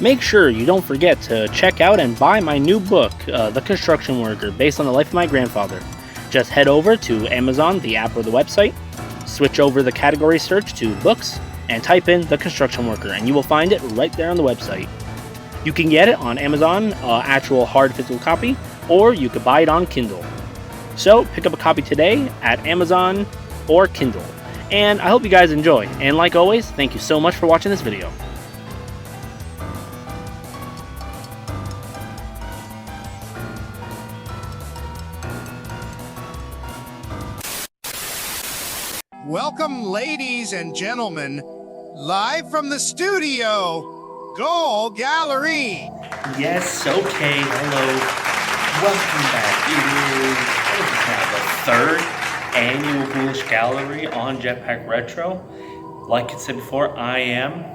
Make sure you don't forget to check out and buy my new book, The Construction Worker, based on the life of my grandfather. Just head over to Amazon, the app or the website, switch over the category search to books, and type in The Construction Worker, and you will find it right there on the website. You can get it on Amazon, actual hard physical copy, or you could buy it on Kindle. So pick up a copy today at Amazon or Kindle. And I hope you guys enjoy. And like always, thank you so much for watching this video. Welcome, ladies and gentlemen, live from the studio, Ghoulish Gallery. Yes, okay, hello. Welcome back. It is, what is this now, the third annual Ghoulish Gallery on Jetpack Retro. Like I said before, I am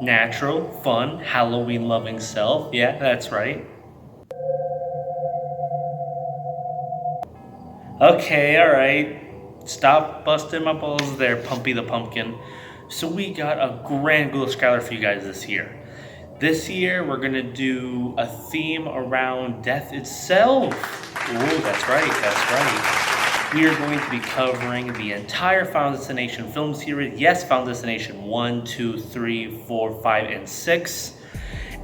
natural, fun, Halloween-loving self. Yeah, that's right. Okay, alright. Stop busting my balls there, Pumpy the Pumpkin. So we got a grand Ghoulish Gallery for you guys this year. This year, we're going to do a theme around death itself. Ooh, that's right. We are going to be covering the entire Final Destination film series. Yes, Final Destination 1, 2, 3, 4, 5, and 6.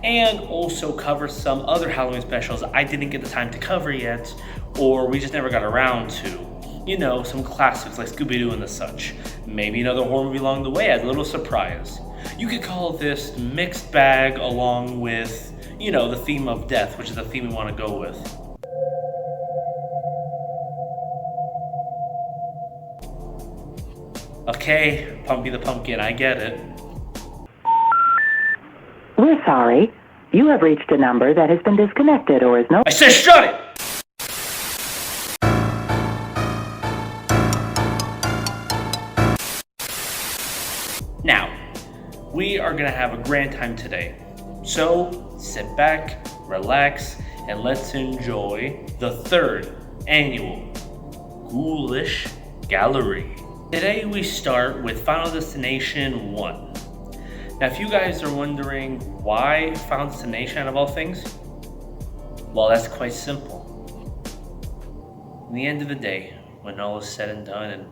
And also cover some other Halloween specials I didn't get the time to cover yet, or we just never got around to. You know, some classics like Scooby-Doo and the such. Maybe another horror movie along the way as a little surprise. You could call this mixed bag along with, you know, the theme of death, which is the theme we want to go with. Okay, Pumpy the Pumpkin, I get it. We're sorry. You have reached a number that has been disconnected or is no... I said shut it! Now, we are gonna have a grand time today. So, sit back, relax, and let's enjoy the third annual Ghoulish Gallery. Today we start with Final Destination 1. Now, if you guys are wondering why Final Destination out of all things, well, that's quite simple. In the end of the day, when all is said and done, and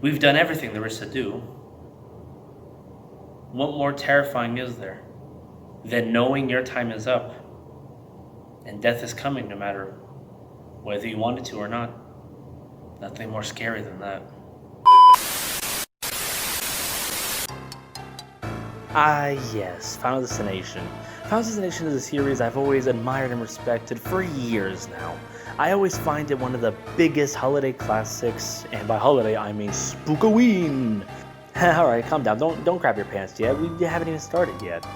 we've done everything there is to do, what more terrifying is there than knowing your time is up and death is coming no matter whether you want it to or not? Nothing more scary than that. Yes, Final Destination. Final Destination is a series I've always admired and respected for years now. I always find it one of the biggest holiday classics, and by holiday I mean Spookoween. Alright, calm down, don't crap your pants yet, we haven't even started yet.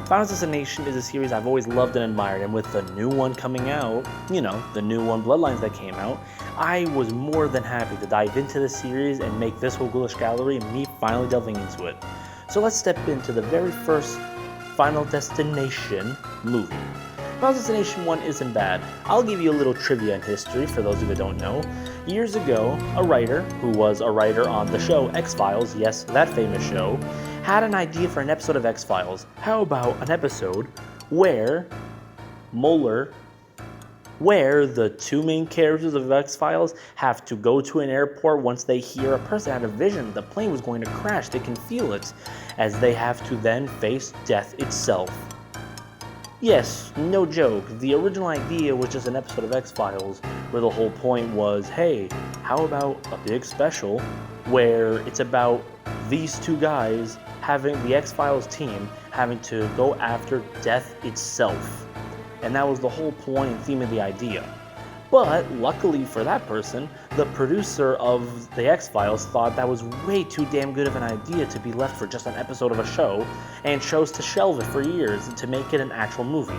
Final Destination is a series I've always loved and admired, and with the new one coming out, you know, the new one, Bloodlines, that came out, I was more than happy to dive into the series and make this whole Ghoulish Gallery and me finally delving into it. So let's step into the very first Final Destination movie. Final Destination 1 isn't bad. I'll give you a little trivia and history for those of you that don't know. Years ago, a writer, who was a writer on the show X-Files, yes, that famous show, had an idea for an episode of X-Files. How about an episode where the two main characters of X-Files have to go to an airport once they hear a person had a vision the plane was going to crash. They can feel it, as they have to then face death itself. Yes, no joke, the original idea was just an episode of X-Files where the whole point was, hey, how about a big special where it's about these two guys having the X-Files team having to go after death itself. And that was the whole point and theme of the idea. But luckily for that person, the producer of the X-Files thought that was way too damn good of an idea to be left for just an episode of a show, and chose to shelve it for years to make it an actual movie.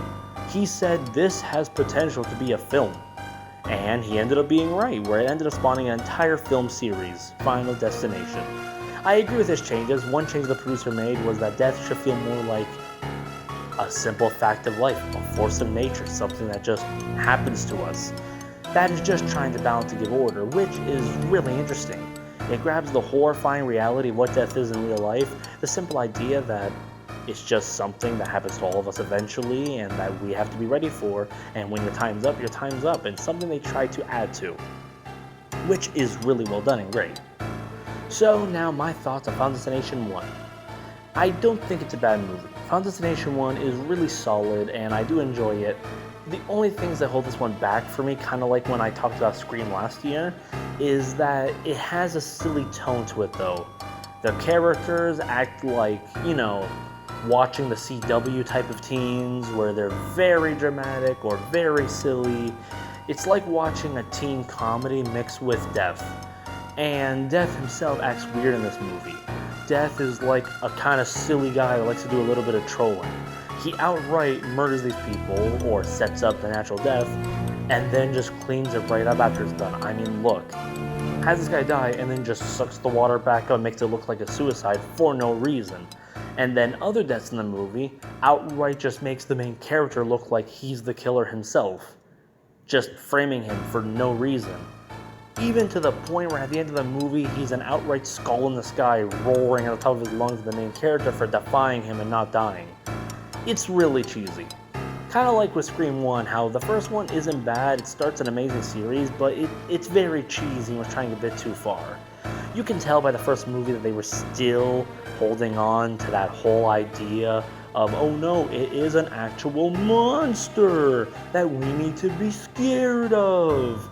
He said this has potential to be a film. And he ended up being right, where it ended up spawning an entire film series, Final Destination. I agree with his changes. One change the producer made was that death should feel more like a simple fact of life, a force of nature, something that just happens to us. That is just trying to balance to give order, which is really interesting. It grabs the horrifying reality of what death is in real life, the simple idea that It's just something that happens to all of us eventually and that we have to be ready for. And when your time's up, your time's up. And something they try to add to, which is really well done and great. So now my thoughts on Final Destination 1. I don't think it's a bad movie. Final Destination 1 is really solid and I do enjoy it. The only things that hold this one back for me, kind of like when I talked about Scream last year, is that it has a silly tone to it though. The characters act like, watching the CW type of teens where they're very dramatic or very silly. It's like watching a teen comedy mixed with Death. And Death himself acts weird in this movie. Death is like a kind of silly guy that likes to do a little bit of trolling. He outright murders these people or sets up the natural death and then just cleans it right up after it's done. I mean, look, has this guy die and then just sucks the water back up and makes it look like a suicide for no reason. And then other deaths in the movie outright just makes the main character look like he's the killer himself, just framing him for no reason. Even to the point where at the end of the movie, he's an outright skull in the sky roaring at the top of his lungs at the main character for defying him and not dying. It's really cheesy. Kind of like with Scream 1, how the first one isn't bad, it starts an amazing series, but it's very cheesy and was trying a bit too far. You can tell by the first movie that they were still holding on to that whole idea of, oh no, it is an actual monster that we need to be scared of.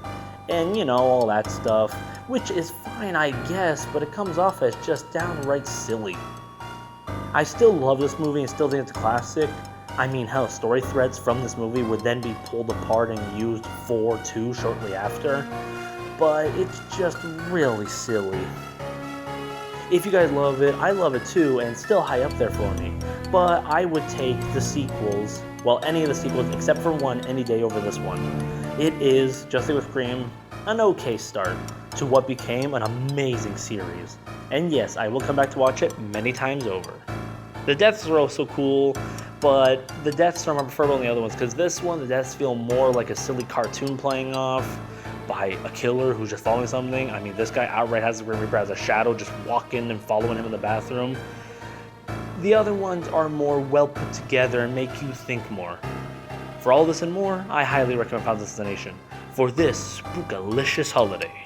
And all that stuff, which is fine I guess, but it comes off as just downright silly. I still love this movie and still think it's a classic. I mean, hell, story threads from this movie would then be pulled apart and used for 2 shortly after, but it's just really silly. If you guys love it, I love it too, and it's still high up there for me. But I would take the sequels, well, any of the sequels except for 1, any day over this one. It is, just like with Scream, an okay start to what became an amazing series. And yes, I will come back to watch it many times over. The deaths are also cool, but the deaths are more preferable than the other ones, because this one, the deaths feel more like a silly cartoon playing off by a killer who's just following something. I mean, this guy outright has the Grim Reaper as a shadow just walking and following him in the bathroom. The other ones are more well put together and make you think more. For all this and more, I highly recommend Final Destination for this spookalicious holiday.